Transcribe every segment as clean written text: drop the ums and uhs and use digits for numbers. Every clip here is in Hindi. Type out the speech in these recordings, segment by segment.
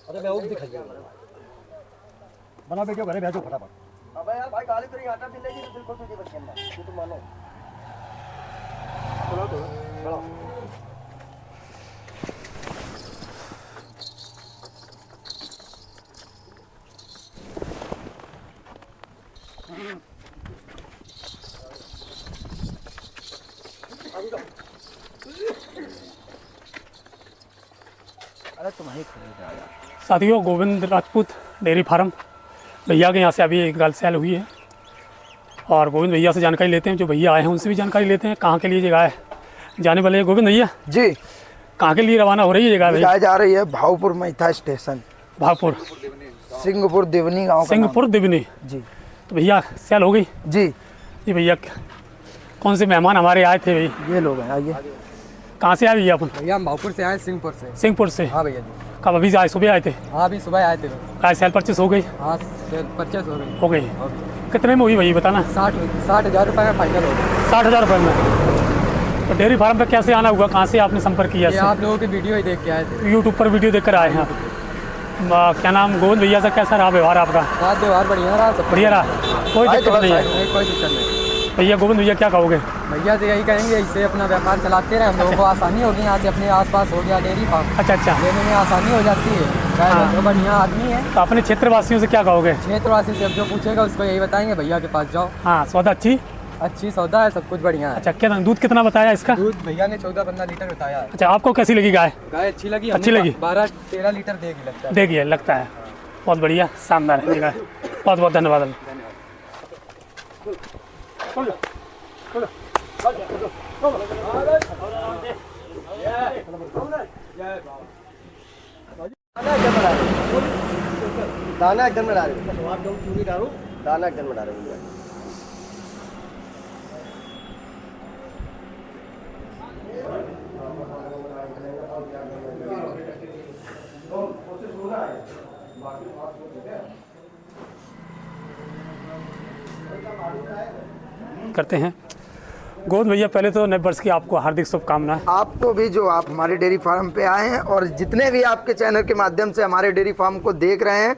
अरे मैं और दिखाइए बना बेटो घरे भेजो फटाफट। अबे यार भाई गाली तेरी आटा मिलेगी तो दिल खुश हो जाए बच्चे अंदर ये तो मानो चलो तो चलो अरे तुम्हारी खरीद आया। साथियों, गोविंद राजपूत डेयरी फार्म भैया के यहाँ से अभी एक गाय सेल हुई है और गोविंद भैया से जानकारी लेते हैं। जो भैया आए हैं उनसे भी जानकारी लेते हैं कहाँ के लिए ये गाय जाने वाले हैं। गोविंद भैया जी, कहाँ के लिए रवाना हो रही है ये गाय? गाय जा रही है भावपुर मैथा स्टेशन, भावपुर सिंहपुर देवनी गाँव। सिंहपुर देवनी जी। तो भैया सेल हो गई जी जी। भैया कौन से मेहमान हमारे आए थे भाई? ये लोग हैं, आइए। कहाँ से आए भैया अपन? भैया हम भावपुर से आए, सिंहपुर से। सिंहपुर से? हाँ भैया जी। कब अभी आए? सुबह आए थे? हाँ अभी सुबह आए थे। गाय सेल परचेस हो गई? हाँ सेल परचेस हो गई। कितने में हुई भाई बताना? 60,000 रुपये में फाइनल हो गया। 60,000 रुपये में। तो डेयरी फार्म पे कैसे आना हुआ? कहाँ से आपने संपर्क किया? आप लोगों की वीडियो ही देख के आए थे। यूट्यूब पर वीडियो देख कर आए हैं। क्या नाम गोविंद भैया से कैसा रहा व्यवहार आपका? हाँ व्यवहार बढ़िया रहा, सब बढ़िया रहा, कोई दिक्कत नहीं है? कोई दिक्कत नहीं। भैया गोविंद भैया क्या कहोगे? भैया से यही कहेंगे इससे अपना व्यापार चलाते रहे, हम लोगों को आसानी होगी। यहाँ से अपने आसपास हो गया डेयरी फार्म, अच्छा अच्छा, लेने में आसानी हो जाती है। हाँ। तो बढ़िया आदमी है। तो अपने क्षेत्रवासियों से क्या कहोगे? क्षेत्रवासी से जो पूछेगा उसको यही बताएंगे भैया के पास जाओ। हाँ, सौदा अच्छी सौदा है, सब कुछ बढ़िया है। अच्छा, क्या दूध कितना बताया इसका? दूध भैया ने 14-15 लीटर बताया है। अच्छा, आपको कैसी लगी गाय? गाय अच्छी लगी। अच्छी लगी? 12-13 लीटर देगी लगता है। देखिए लगता है बहुत बढ़िया, शानदार है गाय। बहुत बहुत धन्यवाद। दाना एकदम में डालो, चूरी डालो, दाना एकदम में डालो। करते हैं। गोविंद भैया पहले तो नए वर्ष की आपको हार्दिक शुभकामनाएं। आपको भी, जो आप हमारे डेयरी फार्म पे आए हैं और जितने भी आपके चैनल के माध्यम से हमारे डेयरी फार्म को देख रहे हैं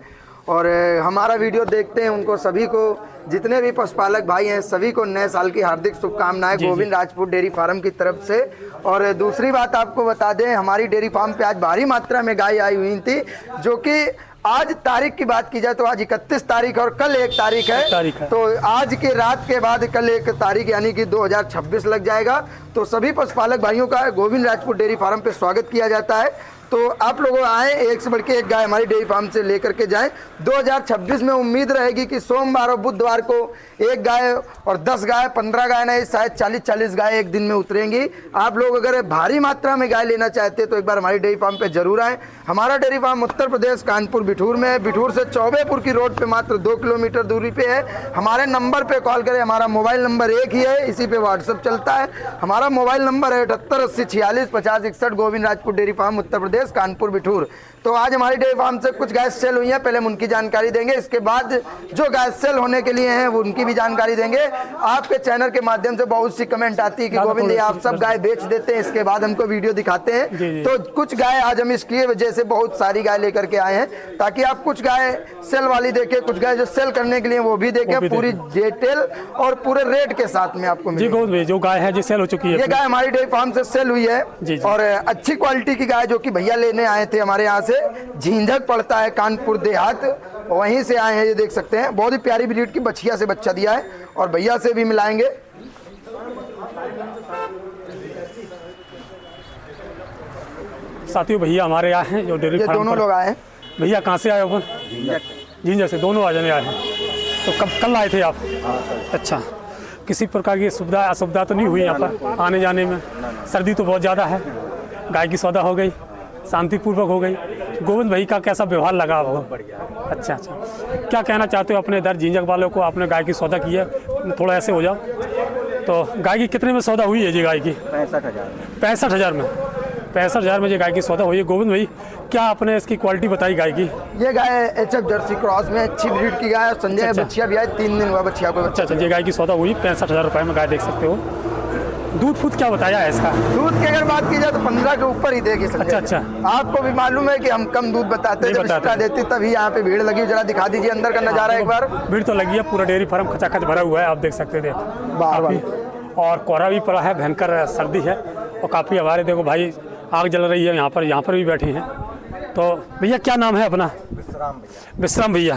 और हमारा वीडियो देखते हैं, उनको सभी को, जितने भी पशुपालक भाई हैं सभी को नए साल की हार्दिक शुभकामनाएं गोविंद राजपूत डेयरी फार्म की तरफ से। और दूसरी बात आपको बता दें, हमारी डेयरी फार्म पे आज भारी मात्रा में गाय आई हुई थी, जो कि आज तारीख की बात की जाए तो आज 31 तारीख और कल 1 तारीख है। तो आज के रात के बाद कल 1 तारीख यानी कि 2026 लग जाएगा। तो सभी पशुपालक भाइयों का गोविंद राजपूत डेयरी फार्म पे स्वागत किया जाता है। तो आप लोग आए, एक से बढ़ के एक गाय हमारी डेयरी फार्म से लेकर के जाएं। 2026 में उम्मीद रहेगी कि सोमवार और बुधवार को 1 गाय और 10 गाय, 15 गाय नहीं, शायद 40-40 गाय एक दिन में उतरेंगी। आप लोग अगर भारी मात्रा में गाय लेना चाहते हैं तो एक बार हमारी डेयरी फार्म पे जरूर आएँ। हमारा डेयरी फार्म उत्तर प्रदेश कानपुर बिठूर में है। बिठूर से चौबेपुर की रोड पे मात्र 2 किलोमीटर दूरी पे है। हमारे नंबर पे कॉल करें, हमारा मोबाइल नंबर एक ही है, इसी पे व्हाट्सअप चलता है। हमारा मोबाइल नंबर है 78 80 46 50 61, गोविंद राजपूत डेयरी फार्म उत्तर प्रदेश कानपुर बिठूर। तो आज हमारी डेयरी फार्म से कुछ गाय सेल हुई हैं, पहले हम उनकी जानकारी देंगे, इसके बाद जो गाय सेल होने के लिए हैं वो उनकी भी जानकारी देंगे। आपके चैनल के माध्यम से बहुत सी कमेंट आती है कि गोविंद ये आप सब गाय बेच देते हैं, इसके बाद हमको वीडियो दिखाते हैं। तो कुछ गाय आज हम इसकी वजह से बहुत सारी गाय लेकर के आए हैं, ताकि आप कुछ गाय सेल वाली देखें, कुछ गाय जो सेल करने के लिए वो भी देखें, पूरी डिटेल और पूरे रेट के साथ में आपको मिलेगी। जो गाय है जो सेल हो चुकी है, ये गाय हमारी डेयरी फार्म से सेल हुई है और अच्छी क्वालिटी की गाय, जो कि भैया लेने आए थे हमारे यहाँ से। झिंझक पड़ता है कानपुर देहात, वहीं से आए हैं। ये देख सकते हैं, बहुत ही प्यारी ब्रीड की बछिया से बच्चा दिया है और भैया से भी मिलाएंगे। साथियों भैया हमारे आए हैं जो डेयरी फार्म, दोनों लोग आए हैं। भैया कहाँ से आए हो? झिंझक से। दोनों आ जाने आए हैं। तो कल आए थे आप? अच्छा, किसी प्रकार की सुविधा असुविधा तो नहीं हुई यहाँ पर आने जाने में? सर्दी तो बहुत ज़्यादा है, गाय की सौदा हो गई, शांतिपूर्वक हो गई। गोविंद भाई का कैसा व्यवहार लगा? बहुत बढ़िया। अच्छा अच्छा, क्या कहना चाहते हो अपने इधर झिंझक वालों को? आपने गाय की सौदा की है, थोड़ा ऐसे हो जाओ। तो गाय की कितने में सौदा हुई है जी? गाय की 65,000। 65,000 में। 65,000 में ये गाय की सौदा हुई है। गोविंद भाई, क्या आपने इसकी क्वालिटी बताई गाय की? ये गाय HF जर्सी क्रॉस में अच्छी ब्रीड की गाय है। संजय अच्छा। बच्चिया भी आए, 3 दिन हुआ बच्चिया को। अच्छा अच्छा, ये गाय की सौदा हुई 65,000 रुपये में, गाय देख सकते हो। दूध फूद क्या बताया है इसका? दूध की अगर बात की जाए तो 15 के ऊपर ही देगी संजय। अच्छा अच्छा, आपको भी मालूम है कि हम कम दूध बताते हैं, जब बताते। एक्स्ट्रा देते तभी यहाँ पे भीड़ लगी। जरा दिखा दीजिए अंदर का नजारा एक बार। भीड़ तो लगी है, पूरा डेयरी फार्म खचाखच भरा हुआ है, आप देख सकते थे। बार और कोहरा भी पड़ा है, भयंकर सर्दी है और काफ़ी हमारे देखो भाई आग जल रही है यहाँ पर भी बैठे हैं। तो भैया क्या नाम है अपना? विश्राम भैया,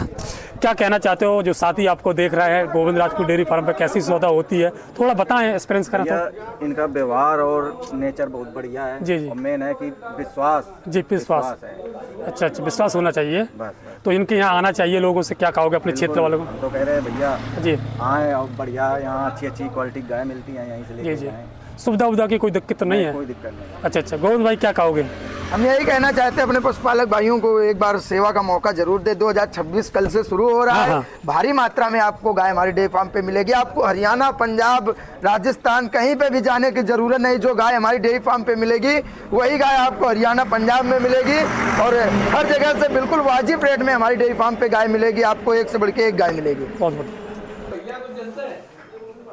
क्या कहना चाहते हो जो साथी आपको देख रहा है गोविंद राजपूत डेयरी फार्म पे कैसी सौदा होती है, थोड़ा बताएं, एक्सपीरियंस करें तो। इनका व्यवहार और नेचर बहुत बढ़िया है जी जी, और मेन है कि विश्वास। जी विश्वास है। अच्छा अच्छा, विश्वास होना चाहिए। बस तो इनके यहाँ आना चाहिए लोगों से, क्या कहोगे अपने क्षेत्र वालों को? हम तो कह रहे हैं भैया जी आए और बढ़िया यहाँ अच्छी क्वालिटी गाय मिलती हैं, यहीं से जी लेके जी, जाएं। सुविधा उविधा की कोई दिक्कत तो नहीं है? कोई दिक्कत नहीं। अच्छा अच्छा, गोविंद भाई क्या कहोगे? हम यही कहना चाहते हैं अपने पशुपालक भाइयों को, एक बार सेवा का मौका जरूर दे। 2026 कल से शुरू हो रहा हाँ, है। हाँ। भारी मात्रा में आपको गाय हमारी डेयरी फार्म पे मिलेगी। आपको हरियाणा, पंजाब, राजस्थान कहीं पे भी जाने की जरूरत नहीं। जो गाय हमारी डेयरी फार्म पे मिलेगी वही गाय आपको हरियाणा, पंजाब में मिलेगी और हर जगह से बिल्कुल वाजिब रेट में हमारी डेयरी फार्म पे गाय मिलेगी। आपको एक से बढ़ के एक गाय मिलेगी। बहुत बढ़िया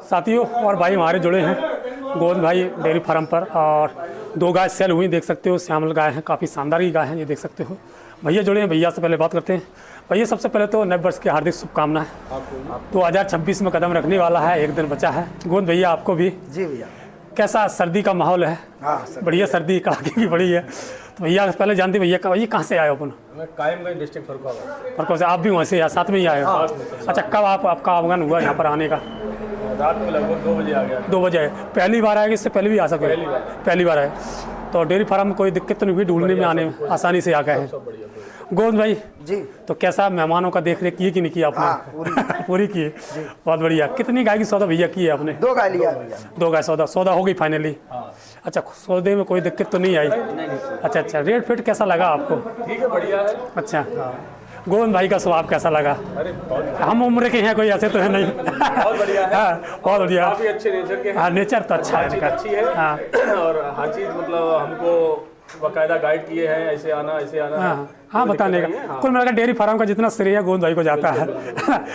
साथियों, और भाई हमारे जुड़े हैं गोविंद भाई डेयरी फार्म पर, और 2 गाय सेल हुई देख सकते हो। श्यामल गाय हैं, काफ़ी शानदार की गाय हैं, ये देख सकते हो। भैया जुड़े हैं, भैया से पहले बात करते हैं। भैया सबसे पहले तो नए वर्ष की हार्दिक शुभकामनाएं। 2026 में कदम रखने वाला है, एक दिन बचा है। गोविंद भैया आपको भी। जी भैया। कैसा सर्दी का माहौल है? हाँ सर। बढ़िया, सर्दी कड़ाके की बड़ी है। तो भैया पहले जानते भैया का, भैया कहाँ से आए हो अपन? मैं कायमगंज डिस्ट्रिक्ट फरको से। आप भी वहाँ से या साथ में ही आए हो? अच्छा, कब आपका आगमन हुआ यहाँ पर आने का? रात को लगभग 2 बजे आ गया। 2 बजे आए। पहली बार आए कि इससे पहले भी आ सके? पहली बार आए। तो डेयरी फार्म में कोई दिक्कत तो नहीं हुई ढूंढने में, आने में आसानी से आ गए हैं? गोविंद भाई जी। तो कैसा मेहमानों का देख रेख किए कि नहीं किया आपने? हाँ, पूरी की। बहुत बढ़िया। कितनी गाय की सौदा भैया की है आपने? 2 गाय लिया भैया। 2 गाय सौदा हो गई फाइनली? अच्छा, सौदे में कोई दिक्कत तो नहीं आई? अच्छा अच्छा, रेट फिट कैसा लगा आपको? ठीक है, बढ़िया है। अच्छा, गोविंद भाई का स्वभाव कैसा लगा? अरे बहुत हम उम्र के हैं, कोई ऐसे तो है नहीं। बहुत बढ़िया है। हाँ, बहुत बढ़िया। काफी अच्छे नेचर के हैं। हाँ, नेचर तो अच्छा है इनका। अच्छी है। हाँ और हर चीज मतलब हमको बाकायदा गाइड किए हैं, ऐसे आना ऐसे आना। हाँ हाँ, बताने का कुल मिलाकर डेयरी फार्म का जितना श्रेय है गोविंद भाई को जाता है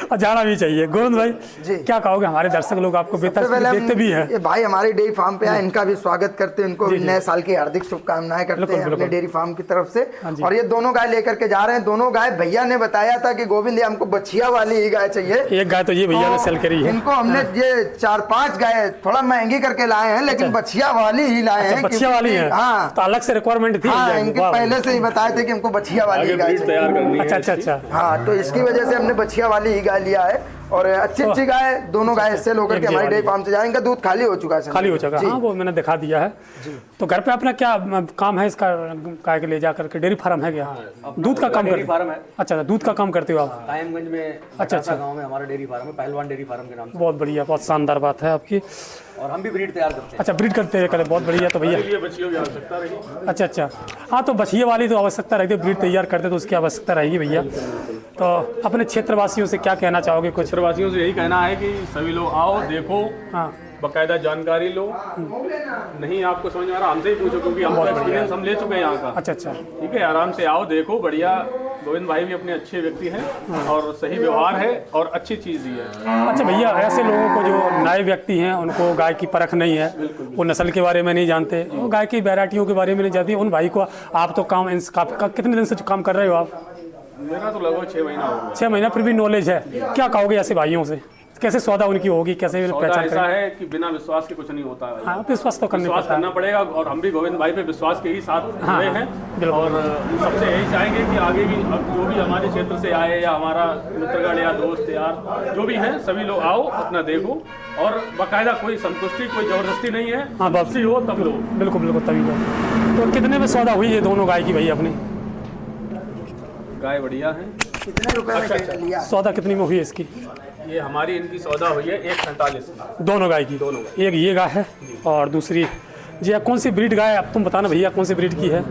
और जाना भी चाहिए। गोविंद भाई जी। क्या कहोगे? हमारे दर्शक लोग आपको बेहतर देखते भी हैं। ये भाई हमारे डेयरी फार्म पे आए, इनका भी स्वागत करते हैं। इनको भी नए साल की हार्दिक शुभकामनाएं करते हैं अपने डेयरी फार्म की तरफ से। और ये दोनों गाय लेकर के जा रहे हैं। दोनों गाय भैया ने बताया था कि गोविंद ये हमको बछिया वाली ही गाय चाहिए। एक गाय तो ये भैया ने सेल करी है। इनको हमने ये 4-5 गाय थोड़ा महंगी करके लाए हैं, लेकिन बछिया वाली ही लाए हैं। बछिया वाली है? हाँ, तो अलग से रिक्वायरमेंट थी? हाँ, इनके पहले से ही बताए थे कि हमको बछिया वाली ही गाय चाहिए। अच्छा अच्छा अच्छा। हाँ, तो इसकी वजह से हमने बछिया वाली ही गाय लिया है। और अच्छी गाय, दोनों गाय सेल होकर के हमारे डेयरी फार्म से जाएंगे। दूध खाली हो चुका है। खाली हो चुका है, हाँ, वो मैंने दिखा दिया है। तो घर पे अपना क्या काम है इसका? गाय के ले जा करके डेयरी फार्म है क्या? दूध का काम करते फार्म है। अच्छा, दूध का काम करते हो आप? कायमगंज में अच्छा गांव में हमारा डेयरी फार्म है, पहलवान डेयरी फार्म के नाम से। बहुत बढ़िया, बहुत शानदार बात है आपकी। और हम भी ब्रीड तैयार करते हैं। अच्छा, ब्रीड करते हैं कल, बहुत बढ़िया। तो भैया ये बच्चियों की आवश्यकता रही। अच्छा अच्छा, हाँ, तो बछिए वाली तो आवश्यकता रहती है, ब्रीड तैयार करते तो उसकी आवश्यकता रहेगी भैया। तो अपने क्षेत्रवासियों से क्या कहना चाहोगे? कुछ क्षेत्रवासियों से यही कहना है कि सभी लोग आओ, देखो, हाँ, बाकायदा जानकारी लो। नहीं आपको समझ में आ रहा हमसे ही पूछो, क्योंकि हम एक्सपीरियंस हम ले चुके हैं यहाँ का। अच्छा अच्छा, ठीक है, आराम से आओ, देखो, बढ़िया। गोविंद भाई भी अपने अच्छे व्यक्ति हैं और सही व्यवहार है और अच्छी चीज़ ही है। अच्छा भैया, ऐसे लोगों को जो नए व्यक्ति हैं उनको गाय की परख नहीं है, वो नस्ल के बारे में नहीं जानते, वो गाय की वैरायटियों के बारे में नहीं जानती, उन भाई को आप तो काम कितने दिन से काम कर रहे हो आप? मेरा तो लगभग 6 महीना हो गया। 6 महीना, फिर भी नॉलेज है। क्या कहोगे ऐसे भाइयों से? कैसे सौदा उनकी होगी, कैसे पहचान ऐसा है कि बिना विश्वास के कुछ नहीं होता है। हाँ, विश्वास तो विश्वास करना पड़ेगा और हम भी गोविंद भाई पे विश्वास के ही साथ जुड़े हैं। और सबसे यही चाहेंगे कि आगे भी अब जो भी हमारे क्षेत्र से आए या हमारा मित्रगण या दोस्त यार जो भी हैं, सभी लोग आओ, अपना देखो और बाकायदा कोई संतुष्टि, कोई जबरदस्ती नहीं है। हाँ, वापसी हो तब लो। बिल्कुल बिल्कुल, तभी लो। तो कितने में सौदा हुई ये दोनों गाय की भैया अपनी? गाय बढ़िया है। कितने रुपए में लिया? सौदा कितनी में हुई है इसकी? ये हमारी इनकी सौदा हुई है 1.45 में। दोनों गाय की? दोनों। एक ये गाय है और दूसरी जी, कौन सी ब्रीड गाय है अब तुम बताना भैया, कौन सी ब्रीड की है?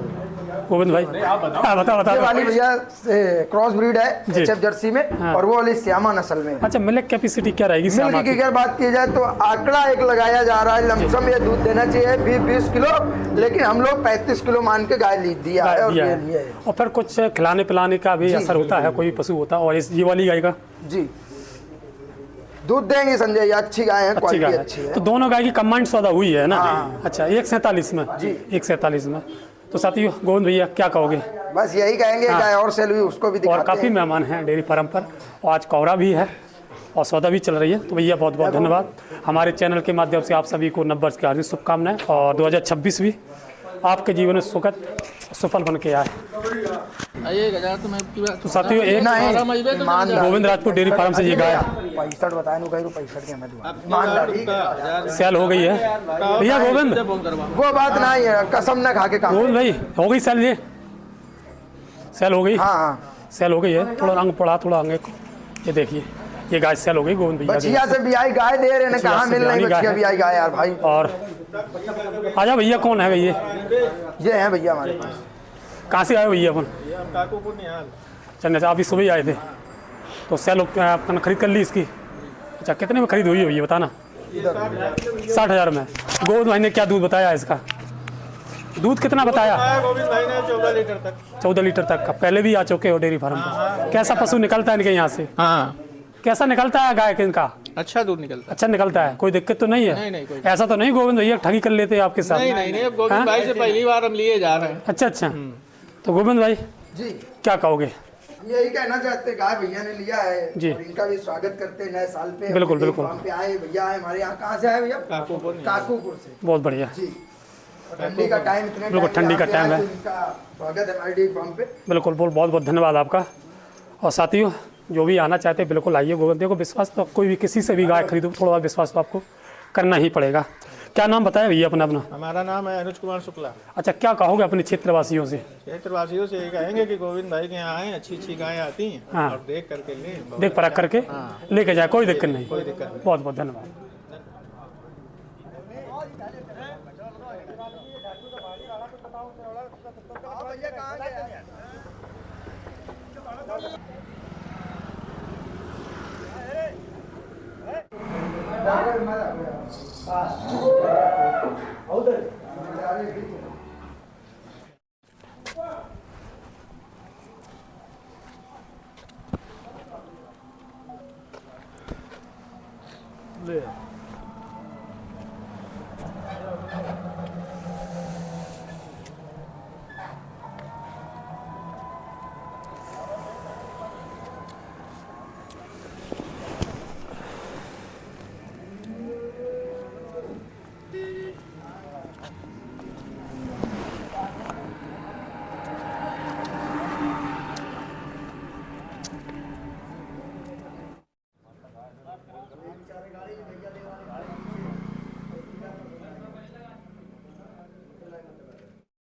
गोविंद भाई आप बताओ। हाँ, बताओ ये बताओ। वाली भैया क्रॉस ब्रीड है जी। एचएफ जर्सी में, हाँ। और वो वाली श्यामा नस्ल में है। अच्छा, मिल्क कैपेसिटी क्या रहेगी श्यामा मिल्क की की? अगर बात की जाए तो आंकड़ा एक लगाया जा रहा है, लमसम ये दूध देना चाहिए 20 किलो, लेकिन हम लोग 35 किलो मान के गाय ली दिया है और दिया ये है। लिए है। और फिर कुछ खिलाने पिलाने का भी असर होता है, कोई पशु होता है, और ये वाली गाय का जी दूध देंगे संजय, ये अच्छी गाय है, अच्छी क्वालिटी गाय अच्छी है। है। तो दोनों गाय की कंबाइंड सौदा हुई है ना? हाँ। अच्छा, 147 में जी। 147 में। तो साथियों गोविंद भैया क्या कहोगे? बस यही कहेंगे, हाँ। गाय और सेल हुई उसको भी और दिखाते काफ़ी हैं। मेहमान हैं डेयरी फार्म पर, और आज कौरा भी है और सौदा भी चल रही है। तो भैया बहुत बहुत धन्यवाद। हमारे चैनल के माध्यम से आप सभी को नववर्ष की हार्दिक शुभकामनाएं, और 2026 भी आपके जीवन में सुखद सफल बन के आए। तो साथियों एक ईमानदार गोविंद राजपूत डेयरी फार्म से ये गाय 65 बताया, 65 के हमें ईमानदार ठीक है। सेल हो गई है भैया। गोविंद वो बात नहीं है, कसम न खा के काम। गोविंद भाई हो गई सेल? ये सेल हो गई? हाँ हाँ, सेल हो गई है। थोड़ा रंग पड़ा, थोड़ा आगे को। ये देखिए, ये गाय सेल हो गई गोविंद भैया बछिया से भी आई गाय दे रहे हैं, बछिया कहाँ से मिल रही बियानी गाय बछिया है। भी आई गाय यार भाई। और आजा भैया, कौन है भैया? ये है भैया हमारे पास। कहाँ से आए हो भैया अपन? चन्ने से अभी सुबह ही आए थे। तो सेल अपन खरीद कर ली इसकी? अच्छा, कितने में खरीद हुई है भैया बताना? 60,000 में। गोविंद भाई ने क्या दूध बताया इसका? दूध कितना बताया? गोविंद भाई ने 14 लीटर तक। 14 लीटर तक का। पहले भी आ चुके हो डेयरी फार्म पर। कैसा पशु निकलता है इनके यहाँ से? हाँ, कैसा निकलता है गाय के इनका? अच्छा दूध निकलता अच्छा निकलता है, कोई दिक्कत तो नहीं है? नहीं, नहीं, कोई ऐसा तो नहीं गोविंद भैया ठगी कर लेते हैं आपके साथ? है। नहीं, अब गोविंद भाई से पहली बार हम लिए जा रहे हैं। अच्छा अच्छा। तो गोविंद भाई जी क्या कहोगे? यही कहना चाहते, गाय भैया ने लिया है जी। और इनका भी स्वागत करते हैं नए साल पे। बिल्कुल, हमारे बिल्कुल। फार्म पे आए भैया आए, हमारे यहाँ कहाँ से आए भैया? काकूपुर से। बहुत बढ़िया। जी, और ठंडी का टाइम, इतने बिल्कुल, ठंडी का टाइम है। तो इनका स्वागत है हमारे डेयरी फार्म पे। बिल्कुल, बहुत बहुत धन्यवाद आपका। और साथियों जो भी आना चाहते हैं बिल्कुल आइए। गोविंद देखो, विश्वास तो कोई भी किसी से भी गाय खरीदो, थोड़ा विश्वास तो आपको करना ही पड़ेगा। क्या नाम बताया भैया अपना? हमारा नाम है अनुज कुमार शुक्ला। अच्छा, क्या कहोगे अपने क्षेत्रवासियों से? क्षेत्रवासियों से यही कहेंगे कि गोविंद भाई के यहाँ आए, अच्छी गायें आती हैं। हाँ। और देख करके लें, देख परख करके लेके जाए, कोई दिक्कत नहीं। कोई दिक्कत नहीं। बहुत बहुत धन्यवाद।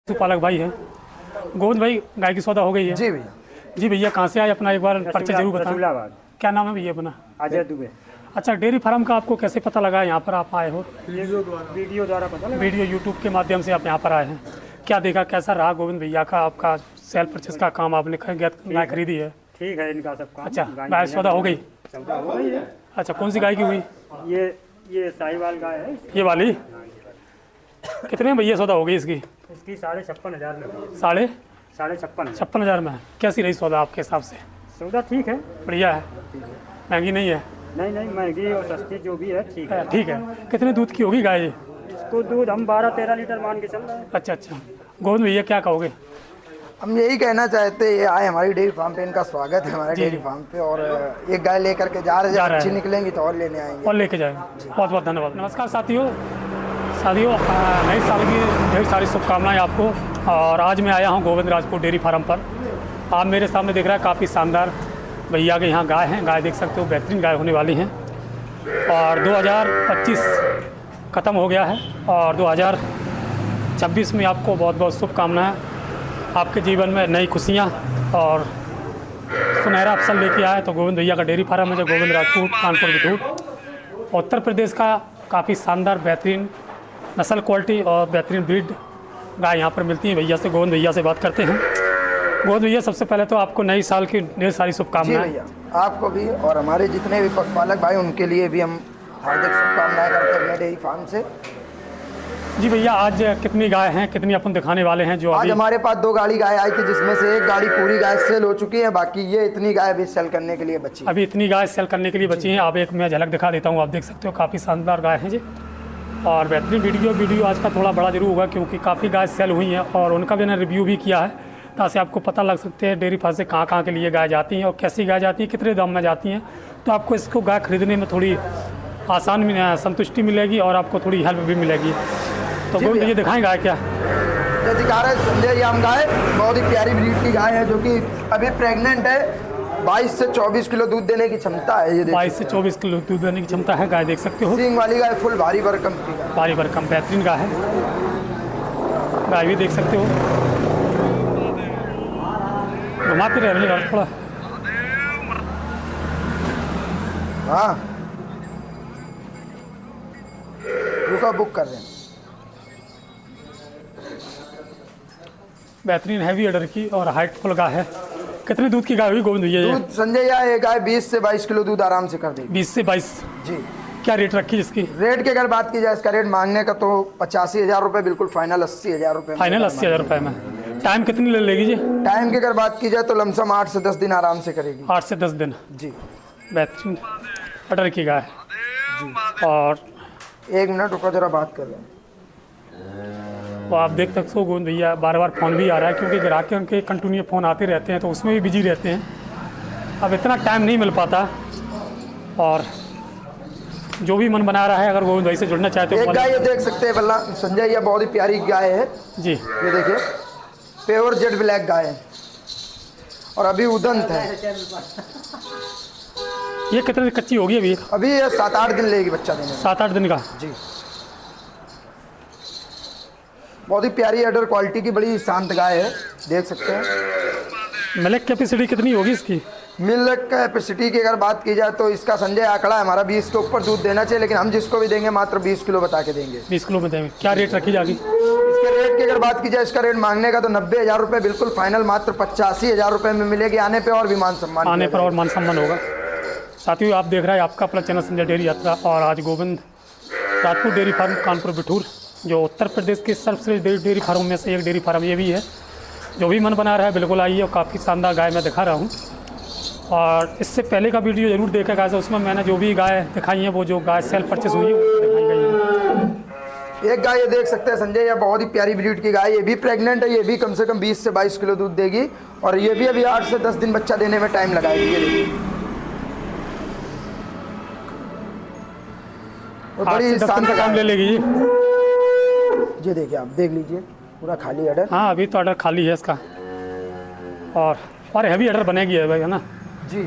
पालक भाई है। गोविंद भाई गाय की सौदा हो गई है? जी भैया। जी भैया, कहाँ से आए अपना एक बार परिचय जरूर बताएं। रसूलाबाद। क्या नाम है भैया अपना? अजय दुबे। अच्छा, डेयरी फार्म का आपको कैसे पता लगा यहाँ पर आप आए हो? वीडियो द्वारा पता लगा। वीडियो यूट्यूब के माध्यम से आप यहाँ पर आए हैं। क्या देखा, कैसा रहा गोविंद भैया का आपका सेल परचेस का काम? आपने गाय खरीदी है? ठीक है इनका सब काम। अच्छा, गाय सौदा हो गई? सौदा हो गई है। अच्छा, कौन सी गाय की हुई? ये साहिवाल गाय है। ये वाली? कितने में भैया सौदा हो गई इसकी? इसकी 56,500 में हुई है। 56,500 में। कैसी रही सौदा आपके हिसाब से? सौदा ठीक है। बढ़िया है, महंगी नहीं है? नहीं महंगी और सस्ती जो भी है ठीक है। ठीक है। कितने दूध की होगी गाय ये? इसको दूध हम 12-13 लीटर मान के चल रहे हैं। अच्छा अच्छा। गोविंद भैया क्या कहोगे? हम यही कहना चाहते हैं, ये आए हमारी डेयरी फार्म पे, इनका स्वागत है हमारे डेयरी फार्म पे। और एक गाय लेकर के जा रहे हैं, अच्छी निकलेंगी तो और लेने आएंगे और लेके जाएंगे। बहुत बहुत धन्यवाद। नमस्कार साथियों, नए साल की ढेर सारी शुभकामनाएं आपको। और आज मैं आया हूं गोविंद राजपूत डेयरी फार्म पर। आप मेरे सामने देख रहे हैं काफ़ी शानदार भैया के यहाँ गाय हैं। गाय देख सकते हो, बेहतरीन गाय होने वाली हैं। और 2025 ख़त्म हो गया है और 2026 में आपको बहुत बहुत शुभकामनाएं। आपके जीवन में नई खुशियाँ और सुनहरा अवसर लेके आए तो गोविंद भैया का डेयरी फार्म है जो गोविंद राजपूत कानपुर बिठूर, उत्तर प्रदेश का काफ़ी शानदार बेहतरीन नस्ल क्वालिटी और बेहतरीन ब्रीड गाय यहाँ पर मिलती हैं। भैया से, गोविंद भैया से बात करते हैं। गोविंद भैया, सबसे पहले तो आपको नई साल की ढेर सारी जी शुभकामनाएं। भैया, आपको भी और हमारे जितने भी पशुपालक भाई उनके लिए भी हम हार्दिक शुभकामनाएं करते हैं अपने डेयरी फार्म से। जी भैया, आज कितनी गाय हैं, कितनी अपन दिखाने वाले हैं? जो आज अभी हमारे पास 2 गाड़ी गाय आई थी, जिसमें से 1 गाड़ी पूरी गाय सेल हो चुकी है, बाकी ये इतनी गाय भी सेल करने के लिए बची। अभी इतनी गाय सेल करने के लिए बची हैं। आप एक मैं झलक दिखा देता हूँ, आप देख सकते हो, काफ़ी शानदार गाय हैं जी और बेहतरीन। वीडियो आज का थोड़ा बड़ा जरूर होगा क्योंकि काफ़ी गाय सेल हुई हैं और उनका भी मैंने रिव्यू भी किया है, ताकि आपको पता लग सकते हैं डेयरी फार्म से कहाँ के लिए गाय जाती हैं और कैसी गाय जाती हैं, कितने दाम में जाती हैं। तो आपको इसको गाय खरीदने में थोड़ी आसान संतुष्टि मिलेगी और आपको थोड़ी हेल्प भी मिलेगी। तो गोविंद ये दिखाएं गाय क्या? ये दिखा रहे संजय याम गाय, बहुत ही प्यारी ब्रीड की गाय है जो कि अभी प्रेग्नेंट है। 22 से 24 किलो दूध देने की क्षमता है। ये 22 से 24 किलो दूध देने की क्षमता है गाय, देख सकते हो। सींग वाली गाय, फुल भारी भरकम की गाय, भारी भरकम बेहतरीन गाय है। गाय भी देख सकते हो, घुमाते रहे मुझे गाय थोड़ा। हाँ रुका, बुक कर रहे हैं। बेहतरीन हैवी ऑर्डर की और हाइट फुल गाय है। कितने दूध की गाय हुई गोविंद भैया? दूध संजय ये गाय 20 से 22 किलो दूध आराम से कर देगी। 20 से 22। जी। क्या रेट रखी इसकी? रेट की अगर बात की जाए, इसका रेट मांगने का तो 85,000 रुपये, बिल्कुल फाइनल 80,000 रुपये। फाइनल 80,000 रुपये में। टाइम कितनी ले लेगी जी? टाइम की अगर बात की जाए तो लमसम 8 से 10 दिन आराम से करेगी। 8 से 10 दिन। जी। बेहतरीन ऑर्डर की गाय जी। और 1 मिनट रुको, जरा बात कर रहे हैं। तो आप देख सकते हो गोविंद भैया, बार बार फ़ोन भी आ रहा है क्योंकि ग्राहक के उनके कंटिन्यू फ़ोन आते रहते हैं तो उसमें भी बिजी रहते हैं। अब इतना टाइम नहीं मिल पाता और जो भी मन बना रहा है, अगर गोविंद भाई से जुड़ना चाहते एक हो। गाय ये देख सकते हैं बल्ला संजय, ये बहुत ही प्यारी गाय है जी। ये देखिए, प्योर जेड ब्लैक गाय है और अभी उदंत है। ये कितने कच्ची होगी अभी? अभी ये 7-8 दिन लेगी बच्चा देने में। 7-8 दिन का जी। बहुत ही प्यारी अडर क्वालिटी की बड़ी शांत गाय है, देख सकते हैं। मिल्क कैपेसिटी कितनी होगी इसकी? मिल्क कैपेसिटी की अगर बात की जाए तो इसका संजय आंकड़ा है हमारा 20 के ऊपर दूध देना चाहिए, लेकिन हम जिसको भी देंगे मात्र 20 किलो बता के देंगे। 20 किलो में देंगे। क्या रेट रखी जाएगी इसके रेट की अगर बात की जाए, इसका रेट मांगने का तो 90,000 रुपये, बिल्कुल फाइनल मात्र 85,000 रुपये में मिलेगी। आने पे और भी मान सम्मान, आने पर और मान सम्मान होगा। साथियों, आप देख रहे हैं आपका अपना चैनल संजय डेयरी यात्रा और आज गोविंद राजपूत डेयरी फार्म कानपुर बिठूर, जो उत्तर प्रदेश के सर्वश्रेष्ठ डेयरी फार्म में से एक डेयरी फार्म ये भी है। जो भी मन बना रहा है बिल्कुल आइए और काफ़ी शानदार गाय मैं दिखा रहा हूँ। और इससे पहले का वीडियो ज़रूर देखेगा, उसमें मैंने जो भी गाय दिखाई है वो जो गाय सेल परचेस हुई है वो दिखाई गई है। एक गाय ये देख सकते हैं संजय, ये बहुत ही प्यारी ब्रीड की गाय, ये भी प्रेग्नेंट है। ये भी कम से कम 20 से 22 किलो दूध देगी और ये भी अभी 8 से 10 दिन बच्चा देने में टाइम लगाएगी। ये देखिए, बड़ी शांत काम ले लेगी ये देखिए, आप देख लीजिए पूरा खाली ऑर्डर। हाँ, अभी तो ऑर्डर खाली है इसका और हैवी ऑर्डर बनेगी है भाई, है ना जी।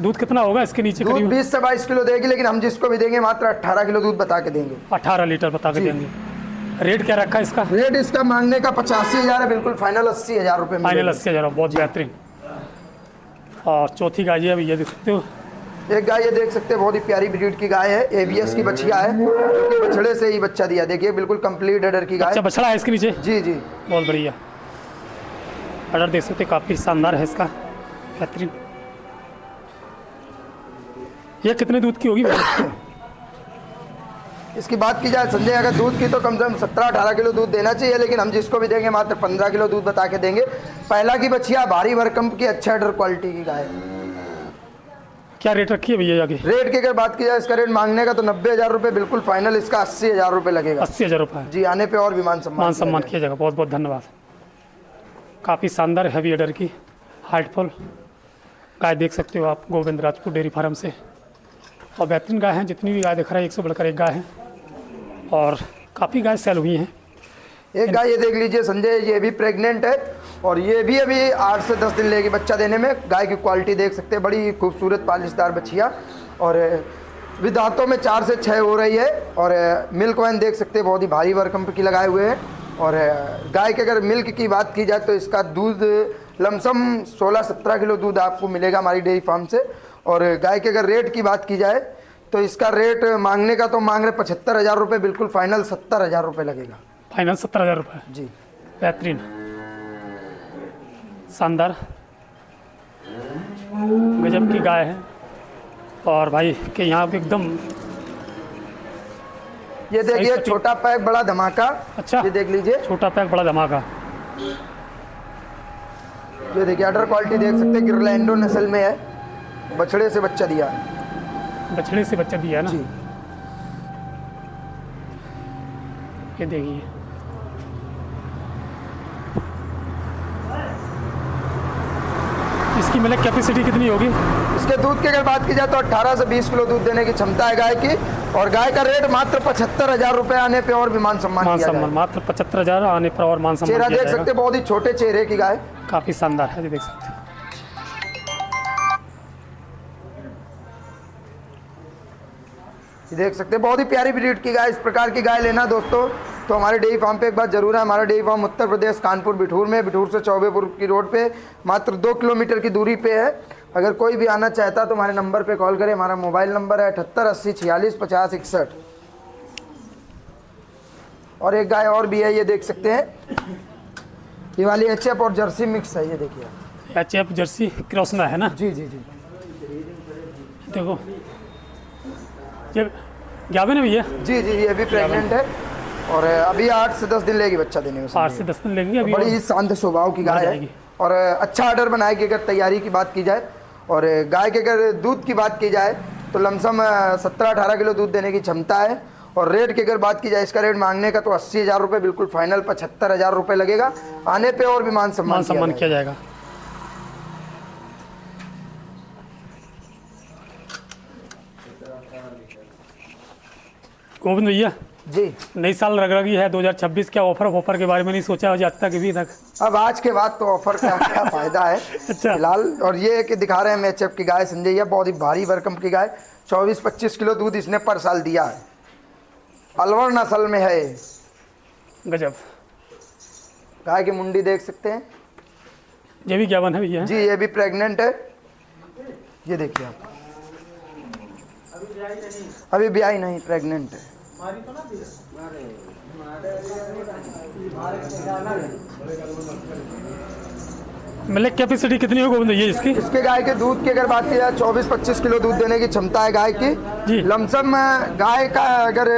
दूध कितना होगा इसके नीचे? दूध करीब 20 से 22 किलो देगी, लेकिन हम जिसको भी देंगे मात्र 18 किलो दूध बता के देंगे। 18 लीटर बता के देंगे। रेट क्या रखा है इसका? रेट इसका मांगने का 85,000 है, बिल्कुल फाइनल 80,000 रुपये। फाइनल 80,000, बहुत बेहतरीन। और चौथी गाय है अभी, ये देख सकते हो। एक गाय ये देख सकते हैं, बहुत ही प्यारी ब्रीड की गाय है, ABS की बछिया है, जो कि बछड़े से ही बच्चा दिया। देखिए बिल्कुल कंप्लीट ऑर्डर की गाय। अच्छा, बछड़ा है इसके नीचे? जी जी, बहुत बढ़िया। ऑर्डर देख सकते, काफ़ी शानदार है इसका, बेहतरीन। ये कितने दूध की होगी? इसकी बात की जाए संजय, अगर दूध की तो कम से कम 17-18 किलो दूध देना चाहिए, लेकिन हम जिसको भी देंगे मात्र 15 किलो दूध बता के देंगे। पहला की बछिया भारी भरकम की, अच्छा ऑर्डर क्वालिटी की गाय। क्या रेट रखी है भैया आगे? रेट की अगर बात की जाए, इसका रेट मांगने का तो 90,000 रुपये, बिल्कुल फाइनल इसका 80,000 रुपये लगेगा। 80,000 रुपये जी। आने पे और भी मान सम्मान किया जाएगा। बहुत बहुत धन्यवाद। काफ़ी शानदार हैवी ऑर्डर की हाइटफुल गाय देख सकते हो आप गोविंद राजपूत डेयरी फार्म से, और बेहतरीन गाय हैं। जितनी भी गाय दिख रहा है 1 से बढ़कर एक गाय है और काफ़ी गाय सेल हुई हैं। एक गाय ये देख लीजिए संजय, ये भी प्रेग्नेंट है और ये भी अभी 8 से 10 दिन लेगी बच्चा देने में। गाय की क्वालिटी देख सकते हैं, बड़ी खूबसूरत पालिशदार बछिया और विद दांतों में 4 से 6 हो रही है। और मिल्क वैन देख सकते हैं, बहुत ही भारी भरकम की लगाए हुए हैं। और गाय के अगर मिल्क की बात की जाए तो इसका दूध लमसम 16-17 किलो दूध आपको मिलेगा हमारी डेयरी फार्म से। और गाय के अगर रेट की बात की जाए तो इसका रेट मांगने का तो मांग रहे 75,000 रुपये, बिल्कुल फाइनल 70,000 रुपये लगेगा। फाइनल 70,000 रुपये। जी बेहतरीन, शानदार, गजब की गाय है। और भाई के यहाँ पे एकदम ये देखिए सही- छोटा पैक बड़ा धमाका। अच्छा, ये देख लीजिए, छोटा पैक बड़ा धमाका। ये देखिए अडर क्वालिटी देख सकते हैं, गिरलैंडो नस्ल में है, बछड़े से बच्चा दिया। बछड़े से बच्चा दिया है ना। जी ये देखिए, इसकी मिल्क कैपेसिटी कितनी होगी? इसके दूध की अगर बात की जाए तो 18 से 20 किलो दूध देने की क्षमता है गाय की। और गाय का रेट मात्र 75,000 रुपए आने पे और भी मान सम्मान मान किया सम्मान जाएगा। मात्र 75,000 आने पर और मान सम्मान चेहरा किया देख जाएगा। सकते हैं, बहुत ही छोटे चेहरे की गाय। काफ़ी शानदार है, ये देख सकते हैं। ये देख सकते हैं, बहुत ही प्यारी ब्रीड की गाय। इस प्रकार की गाय लेना दोस्तों तो हमारे डेयरी फार्म पे एक बार जरूर है। हमारा डेयरी फार्म उत्तर प्रदेश कानपुर बिठूर में, बिठूर से चौबेपुर की रोड पे मात्र 2 किलोमीटर की दूरी पे है। अगर कोई भी आना चाहता तो हमारे नंबर पे कॉल करें। हमारा मोबाइल नंबर है 78 80 46 50 61। और एक गाय और भी है, ये देख सकते हैं, ये वाली HF और जर्सी मिक्स है। ये देखिए HF जर्सी क्रॉस में है ना। जी जी जी। देखो ये गाभिन है भैया, जी जी ये भी प्रेग्नेंट है और अभी 8 से 10 दिन लेगी बच्चा देने में। 8 से 10 दिन लेंगे अभी। बड़ी ही शांत स्वभाव की गाय है जाएगी। और अच्छा ऑर्डर बनाएगी अगर तैयारी की बात की जाए। और गाय के अगर दूध की बात की जाए तो लमसम 17-18 किलो दूध देने की क्षमता है। और रेट की अगर बात की जाए, इसका रेट मांगने का तो 80,000 रुपये बिल्कुल फाइनल 75,000 रुपये लगेगा। आने पे और भी मान सम्मान किया जाएगा। गोविंद भैया जी। नई साल रगरगी है 2026, क्या ऑफर के बारे में नहीं सोचा आज तक अभी तक? अब आज के बाद तो ऑफर का क्या फायदा है अच्छा। फिलहाल। और ये कि दिखा रहे हैं HF की गाय संजय, बहुत ही भारी भरकम की गाय, 24-25 किलो दूध इसने पर साल दिया है। अलवर नस्ल में है। गजब, गाय की मुंडी देख सकते हैं। ये भी ज्ञापन है भैया? जी ये भी प्रेग्नेंट है। ये देखिए आप, अभी ब्याही नहीं, प्रेग्नेंट है। मिल्क कैपेसिटी कितनी हो गोविंद भैया इसकी? इसके गाय के दूध की अगर बात की जाए 24-25 किलो दूध देने की क्षमता है गाय की। जी। लमसम गाय का अगर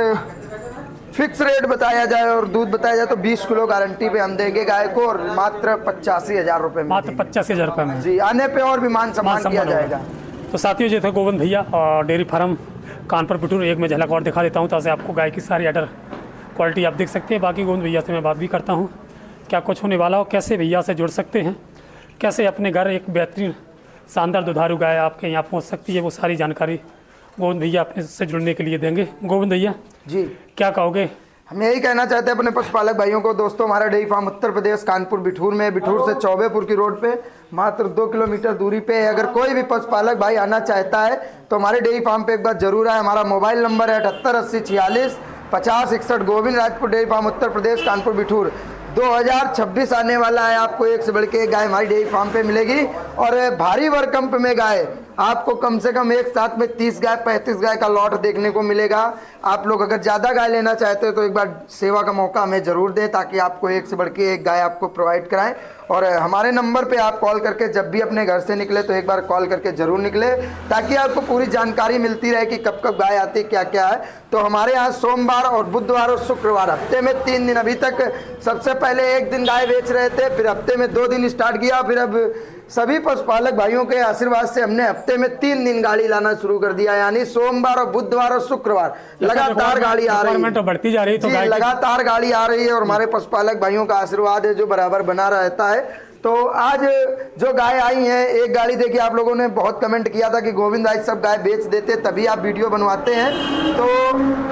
फिक्स रेट बताया जाए और दूध बताया जाए तो 20 किलो गारंटी पे हम देंगे गाय को और मात्र 85,000 रुपये में मात्र देंगे। 85,000 रुपये में जी आने पे और भी मान सम्मान किया सम्मान होगा। जाएगा। तो साथियों ये थे गोविंद भैया और डेयरी फार्म कानपुर बिठूर। एक में झलक और दिखा देता हूँ ताकि आपको गाय की सारी अडर क्वालिटी आप देख सकते हैं। बाकी गोविंद भैया से मैं बात भी करता हूँ क्या कुछ होने वाला हो, कैसे भैया से जुड़ सकते हैं, कैसे अपने घर एक बेहतरीन शानदार दुधारू गाय आपके यहाँ पहुँच सकती है, वो सारी जानकारी गोविंद भैया अपने से जुड़ने के लिए देंगे। गोविंद भैया जी क्या कहोगे? हम यही कहना चाहते हैं अपने पशुपालक भाइयों को। दोस्तों हमारा डेयरी फार्म उत्तर प्रदेश कानपुर बिठूर में, बिठूर से चौबेपुर की रोड पे मात्र 2 किलोमीटर दूरी पे है। अगर कोई भी पशुपालक भाई आना चाहता है तो हमारे डेयरी फार्म पे एक बार जरूर आए। हमारा मोबाइल नंबर है 78 80 46 50 61। Govind Rajput dairy farm Uttar Pradesh Kanpur Bithoor. 2026 आने वाला है, आपको एक से बढ़ के एक गाय हमारी डेयरी फार्म पे मिलेगी। और भारी भरकम में गाय आपको कम से कम एक साथ में 30 गाय 35 गाय का लॉट देखने को मिलेगा। आप लोग अगर ज़्यादा गाय लेना चाहते हो तो एक बार सेवा का मौका हमें ज़रूर दें ताकि आपको एक से बढ़ के एक गाय आपको प्रोवाइड कराएं। और हमारे नंबर पे आप कॉल करके जब भी अपने घर से निकले तो एक बार कॉल करके ज़रूर निकले ताकि आपको पूरी जानकारी मिलती रहे कि कब कब गाय आती क्या क्या है। तो हमारे यहाँ सोमवार और बुधवार और शुक्रवार हफ्ते में 3 दिन, अभी तक सबसे पहले 1 दिन गाय बेच रहे थे, फिर हफ्ते में 2 दिन स्टार्ट किया, फिर अब सभी पशुपालक भाइयों के आशीर्वाद से हमने हफ्ते में 3 दिन गाड़ी लाना शुरू कर दिया। यानी सोमवार और बुधवार और शुक्रवार लगातार गाड़ी आ रही है, बढ़ती जा रही है। तो जी लगातार गाड़ी आ रही है और हमारे पशुपालक भाइयों का आशीर्वाद है जो बराबर बना रहता है। तो आज जो गाय आई हैं, एक गाड़ी देखिए, आप लोगों ने बहुत कमेंट किया था कि गोविंद भाई सब गाय बेच देते तभी आप वीडियो बनवाते हैं। तो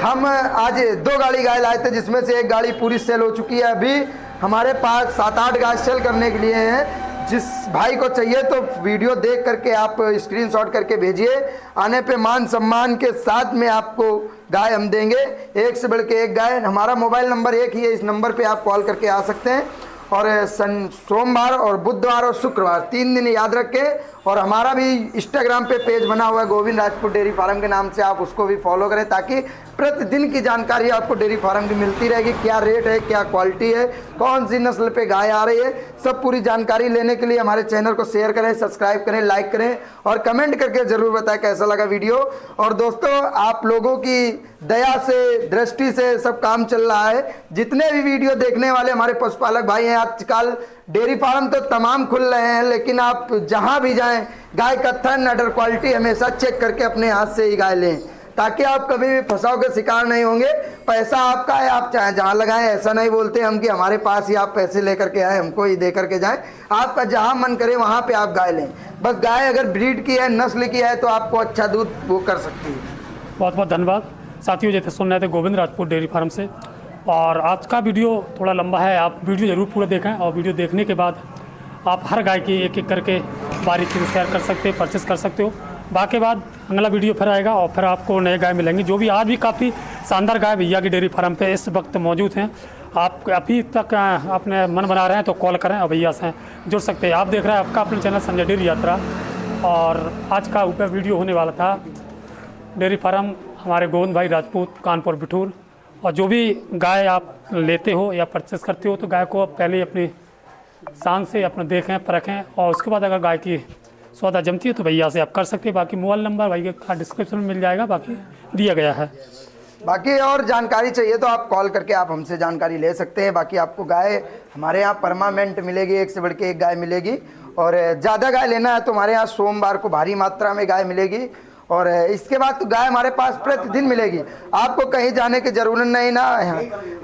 हम आज 2 गाड़ी गाय लाए थे जिसमें से एक गाड़ी पूरी सेल हो चुकी है। अभी हमारे पास 7-8 गाय सेल करने के लिए हैं। जिस भाई को चाहिए तो वीडियो देख करके आप स्क्रीनशॉट करके भेजिए। आने पे मान सम्मान के साथ में आपको गाय हम देंगे, एक से बढ़ के एक गाय। हमारा मोबाइल नंबर एक ही है, इस नंबर पे आप कॉल करके आ सकते हैं। और सोमवार और बुधवार और शुक्रवार 3 दिन याद रखें और हमारा भी इंस्टाग्राम पे पेज बना हुआ है गोविंद राजपूत डेयरी फार्म के नाम से, आप उसको भी फॉलो करें ताकि प्रतिदिन की जानकारी आपको डेयरी फार्म की मिलती रहेगी। क्या रेट है, क्या क्वालिटी है, कौन सी नस्ल पे गाय आ रही है, सब पूरी जानकारी लेने के लिए हमारे चैनल को शेयर करें, सब्सक्राइब करें, लाइक करें और कमेंट करके ज़रूर बताएं कैसा लगा वीडियो। और दोस्तों आप लोगों की दया से, दृष्टि से सब काम चल रहा है। जितने भी वीडियो देखने वाले हमारे पशुपालक भाई हैं, आजकल डेयरी फार्म तो तमाम खुल रहे हैं, लेकिन आप जहां भी जाएं गाय का थन, अडर क्वालिटी हमेशा चेक करके अपने हाथ से ही गाय लें ताकि आप कभी भी फंसाव के शिकार नहीं होंगे। पैसा आपका है, आप चाहे जहाँ लगाएं, ऐसा नहीं बोलते हम कि हमारे पास ही आप पैसे लेकर के आए, हमको ही दे करके जाएं। आपका जहाँ मन करे वहाँ पे आप गाय लें। बस गाय अगर ब्रीड की है, नस्ल की है तो आपको अच्छा दूध वो कर सकती है। बहुत बहुत धन्यवाद साथियों, जैसे सुन रहे थे गोविंद राजपूत डेयरी फार्म से। और आज का वीडियो थोड़ा लंबा है, आप वीडियो ज़रूर पूरा देखें और वीडियो देखने के बाद आप हर गाय की एक एक करके बारीकी से शेयर कर सकते हो, परचेस कर सकते हो। बाकी बाद अगला वीडियो फिर आएगा और फिर आपको नए गाय मिलेंगे, जो भी आज भी काफ़ी शानदार गाय भैया की डेयरी फार्म पे इस वक्त मौजूद हैं। आप अभी तक अपने मन बना रहे हैं तो कॉल करें और भैया से जुड़ सकते हैं। आप देख रहे हैं आपका अपना चैनल संजय डेयरी यात्रा, और आज का ऊपर वीडियो होने वाला था डेयरी फार्म हमारे गोविंद भाई राजपूत कानपुर बिठूर। और जो भी गाय आप लेते हो या परचेस करते हो तो गाय को पहले अपनी शान से अपना देखें, परखें और उसके बाद अगर गाय की सौदा जमती है तो भैया से आप कर सकते हैं। बाकी मोबाइल नंबर भाई का डिस्क्रिप्शन में मिल जाएगा, बाकी दिया गया है। बाकी और जानकारी चाहिए तो आप कॉल करके आप हमसे जानकारी ले सकते हैं। बाकी आपको गाय हमारे यहाँ परमानेंट मिलेगी, एक से बढ़ के एक गाय मिलेगी। और ज़्यादा गाय लेना है तो हमारे यहाँ सोमवार को भारी मात्रा में गाय मिलेगी। और इसके बाद तो गाय हमारे पास प्रतिदिन मिलेगी। आपको कहीं जाने की ज़रूरत नहीं, ना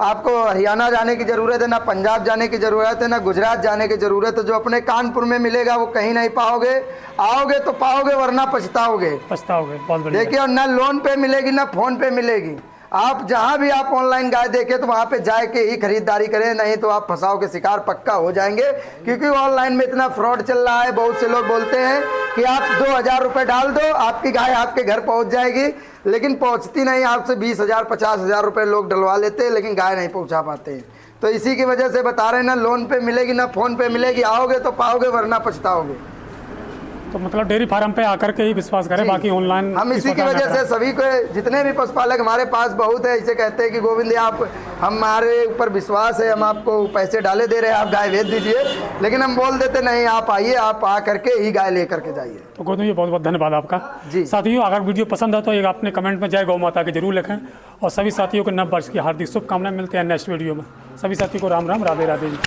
आपको हरियाणा जाने की ज़रूरत है, ना पंजाब जाने की ज़रूरत है, ना गुजरात जाने की ज़रूरत है। जो अपने कानपुर में मिलेगा वो कहीं नहीं पाओगे। आओगे तो पाओगे वरना पछताओगे। बहुत बढ़िया। देखिए, और ना लोन पे मिलेगी ना फ़ोन पे मिलेगी। आप जहां भी आप ऑनलाइन गाय देखें तो वहां पे जाके के ही खरीदारी करें, नहीं तो आप फंसाव के शिकार पक्का हो जाएंगे। क्योंकि ऑनलाइन में इतना फ्रॉड चल रहा है। बहुत से लोग बोलते हैं कि आप 2000 रुपये डाल दो, आपकी गाय आपके घर पहुंच जाएगी, लेकिन पहुंचती नहीं। आपसे 20,000 50,000 रुपये लोग डलवा लेते हैं, लेकिन गाय नहीं पहुंचा पाते। तो इसी की वजह से बता रहे हैं, ना लोन पे मिलेगी ना फ़ोन पे मिलेगी। आओगे तो पाओगे वरना पछताओगे। तो मतलब डेयरी फार्म पे आकर के ही विश्वास करें, बाकी ऑनलाइन हम इसी की वजह से सभी को, जितने भी पशुपालक हमारे पास बहुत है, इसे कहते हैं कि गोविंद आप हमारे ऊपर विश्वास है, हम आपको पैसे डाले दे रहे हैं, आप गाय भेज दीजिए। लेकिन हम बोल देते नहीं, आप आइए, आप आ करके ही गाय ले करके जाइए। तो गोविंद जी बहुत बहुत धन्यवाद आपका जी। साथियों अगर वीडियो पसंद है तो एक आपने कमेंट में जय गौ माता के जरूर लिखें। और सभी साथियों को नव वर्ष की हार्दिक शुभकामनाएं। मिलते हैं नेक्स्ट वीडियो में। सभी साथियों को राम राम, राधे राधे जी।